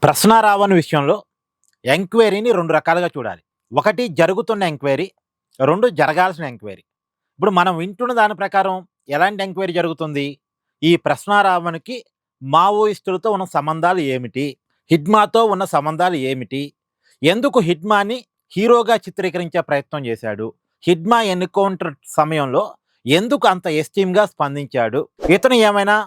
ప్రశ్నారావణ విషయంలో ఎంక్వైరీని 2 రకాలుగా చూడాలి. ఒకటి జరుగుతున్న ఎంక్వైరీ, 2 జరగాల్సిన ఎంక్వైరీ. ఇప్పుడు మనం వింటున్న దాని ప్రకారం ఎలాంటి ఎంక్వైరీ జరుగుతుంది? ఈ ప్రశ్నారావణకి మావోయిస్టులతో ఉన్న సంబంధాలు ఏమిటి? హిడ్మాతో ఉన్న సంబంధాలు ఏమిటి? ఎందుకు హిడ్మాని హీరోగా చిత్రీకరించే ప్రయత్నం చేశాడు? హిడ్మా ఎన్కౌంటర్ సమయంలో ఎందుకు అంత ఎస్టీమ్‌గా స్పందించాడు? ఇతను ఏమైనా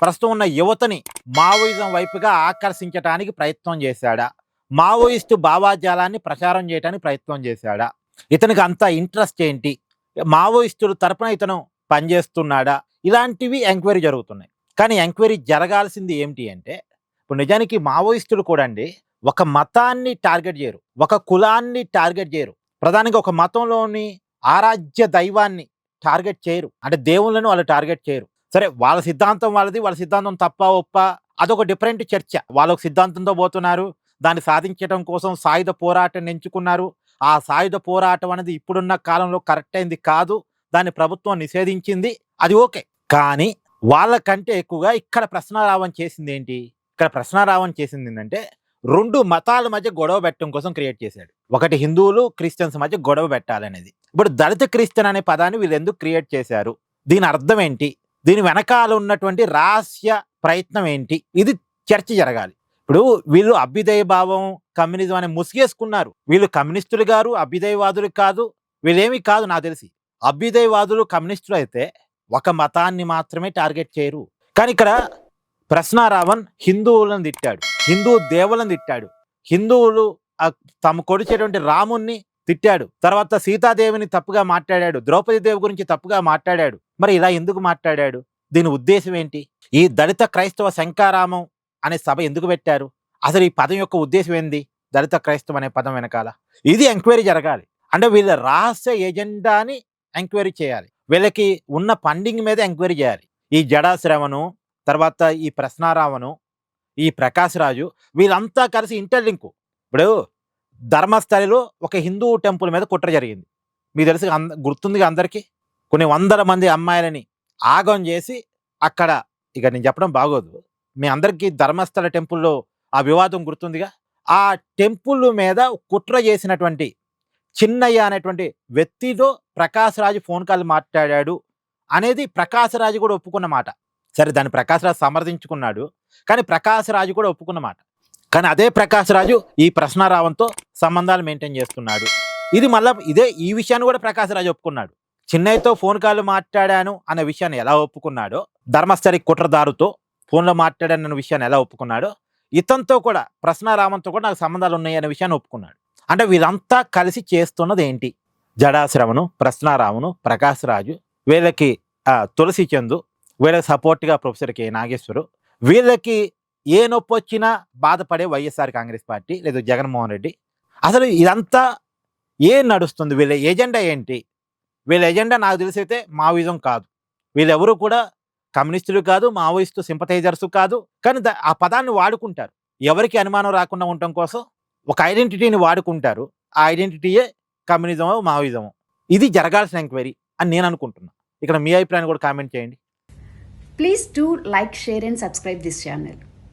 ప్రస్తుతం ఉన్న యువతని మావోయిజం వైపుగా ఆకర్షించటానికి ప్రయత్నం చేశాడా? మావోయిస్టు భావాజాలాన్ని ప్రచారం చేయడానికి ప్రయత్నం చేశాడా? ఇతనికి అంత ఇంట్రెస్ట్ ఏంటి? మావోయిస్టుల తరపున ఇతను పనిచేస్తున్నాడా? ఇలాంటివి ఎంక్వైరీ జరుగుతున్నాయి. కానీ ఎంక్వైరీ జరగాల్సింది ఏమిటి అంటే, ఇప్పుడు నిజానికి మావోయిస్టులు కూడా అండి ఒక మతాన్ని టార్గెట్ చేయరు, ఒక కులాన్ని టార్గెట్ చేయరు, ప్రధానంగా ఒక మతంలోని ఆరాధ్య దైవాన్ని టార్గెట్ చేయరు. అంటే దేవుళ్ళను వాళ్ళు టార్గెట్ చేయరు. సరే, వాళ్ళ సిద్ధాంతం వాళ్ళది, వాళ్ళ సిద్ధాంతం తప్ప ఒప్ప అదొక డిఫరెంట్ చర్చ. వాళ్ళొక సిద్ధాంతంతో పోతున్నారు, దాన్ని సాధించడం కోసం సాయుధ పోరాటం ఎంచుకున్నారు. ఆ సాయుధ పోరాటం అనేది ఇప్పుడున్న కాలంలో కరెక్ట్ అయింది కాదు, దాన్ని ప్రభుత్వం నిషేధించింది, అది ఓకే. కానీ వాళ్ళకంటే ఎక్కువగా ఇక్కడ ప్రశ్నారావణ చేసింది ఏంటి? ఇక్కడ ప్రశ్నారావణ చేసింది ఏంటంటే 2 మతాల మధ్య గొడవ పెట్టడం కోసం క్రియేట్ చేశాడు. ఒకటి హిందువులు క్రిస్టియన్స్ మధ్య గొడవ పెట్టాలనేది. ఇప్పుడు దళిత క్రిస్టియన్ అనే పదాన్ని వీళ్ళు ఎందుకు క్రియేట్ చేశారు? దీని అర్థం ఏంటి? దీని వెనకాల ఉన్నటువంటి రహస్య ప్రయత్నం ఏంటి? ఇది చర్చ జరగాలి. ఇప్పుడు వీళ్ళు అభ్యుదయ భావం, కమ్యూనిజం అని ముసుగేసుకున్నారు. వీళ్ళు కమ్యూనిస్టులు గారు, అభ్యుదయవాదులు కాదు, వీళ్ళేమీ కాదు. నాకు తెలిసి అభ్యుదయవాదులు కమ్యూనిస్టులు అయితే ఒక మతాన్ని మాత్రమే టార్గెట్ చేయరు. కానీ ఇక్కడ ప్రశ్నారావణ్ హిందువులను తిట్టాడు, హిందూ దేవులను తిట్టాడు, హిందువులు తమ కొడిచేటువంటి రాముణ్ణి తిట్టాడు, తర్వాత సీతాదేవిని తప్పుగా మాట్లాడాడు, ద్రౌపది దేవి గురించి తప్పుగా మాట్లాడాడు. మరి ఇలా ఎందుకు మాట్లాడాడు? దీని ఉద్దేశం ఏంటి? ఈ దళిత క్రైస్తవ శంకారామం అనే సభ ఎందుకు పెట్టారు? అసలు ఈ పదం యొక్క ఉద్దేశం ఏంది? దళిత క్రైస్తవం అనే పదం వెనకాల ఇది ఎంక్వైరీ జరగాలి. అంటే వీళ్ళ రహస్య ఎజెండాని ఎంక్వైరీ చేయాలి. వీళ్ళకి ఉన్న ఫండింగ్ మీద ఎంక్వైరీ చేయాలి. ఈ జడా శ్రవణు, తర్వాత ఈ ప్రశ్నారావణు, ఈ ప్రకాష్ రాజు, వీళ్ళంతా కలిసి ఇంటర్లింకు. ఇప్పుడు ధర్మస్థలిలో ఒక హిందూ టెంపుల్ మీద కుట్ర జరిగింది, మీకు తెలుసు, గుర్తుందిగా అందరికీ. కొన్ని వందల మంది అమ్మాయిలని ఆగం చేసి అక్కడ, ఇక నేను చెప్పడం బాగోదు, మీ అందరికీ ధర్మస్థల టెంపుల్లో ఆ వివాదం గుర్తుందిగా. ఆ టెంపుల్ మీద కుట్ర చేసినటువంటి చిన్నయ్య అనేటువంటి వ్యక్తితో ప్రకాష్ రాజు ఫోన్ కాల్ మాట్లాడాడు అనేది ప్రకాష్ రాజు కూడా ఒప్పుకున్న మాట. సరే, దాన్ని ప్రకాష్ రాజు సమర్థించుకున్నాడు, కానీ ప్రకాష్ రాజు కూడా ఒప్పుకున్న మాట. కానీ అదే ప్రకాష్ రాజు ఈ ప్రశ్నారావణ్తో సంబంధాలు మెయింటైన్ చేస్తున్నాడు. ఇది మళ్ళీ ఈ విషయాన్ని కూడా ప్రకాష్ రాజు ఒప్పుకున్నాడు. చిన్నయ్యతో ఫోన్ కాల్ మాట్లాడాను అనే విషయాన్ని ఎలా ఒప్పుకున్నాడో, ధర్మస్థలి కుట్రదారుతో ఫోన్లో మాట్లాడానన్న విషయాన్ని ఎలా ఒప్పుకున్నాడో, ఇతనితో కూడా ప్రశ్నారావణ్తో కూడా నాకు సంబంధాలు ఉన్నాయి అనే విషయాన్ని ఒప్పుకున్నాడు. అంటే వీళ్ళంతా కలిసి చేస్తున్నది ఏంటి? జడా శ్రవణు, ప్రశ్నారావణు, ప్రకాష్ రాజు, వీళ్ళకి తులసి చందు, వీళ్ళకి సపోర్ట్గా ప్రొఫెసర్ కె నాగేశ్వరు, వీళ్ళకి ఏ నొప్పి వచ్చినా బాధపడే వైఎస్ఆర్ కాంగ్రెస్ పార్టీ లేదా జగన్మోహన్ రెడ్డి. అసలు ఇదంతా ఏం నడుస్తుంది? వీళ్ళ ఎజెండా ఏంటి? వీళ్ళ ఎజెండా నాకు తెలిసి అయితే మావోయిజం కాదు. వీళ్ళెవరూ కూడా కమ్యూనిస్టులు కాదు, మావోయిస్టు సింపథైజర్స్ కాదు. కానీ ఆ పదాన్ని వాడుకుంటారు, ఎవరికి అనుమానం రాకుండా ఉండటం కోసం ఒక ఐడెంటిటీని వాడుకుంటారు. ఆ ఐడెంటిటీయే కమ్యూనిజమో మావోయిజమో. ఇది జరగాల్సిన ఎంక్వైరీ అని నేను అనుకుంటున్నా. ఇక్కడ మీ అభిప్రాయాన్ని కూడా కామెంట్ చేయండి. Please do like, share and subscribe this channel.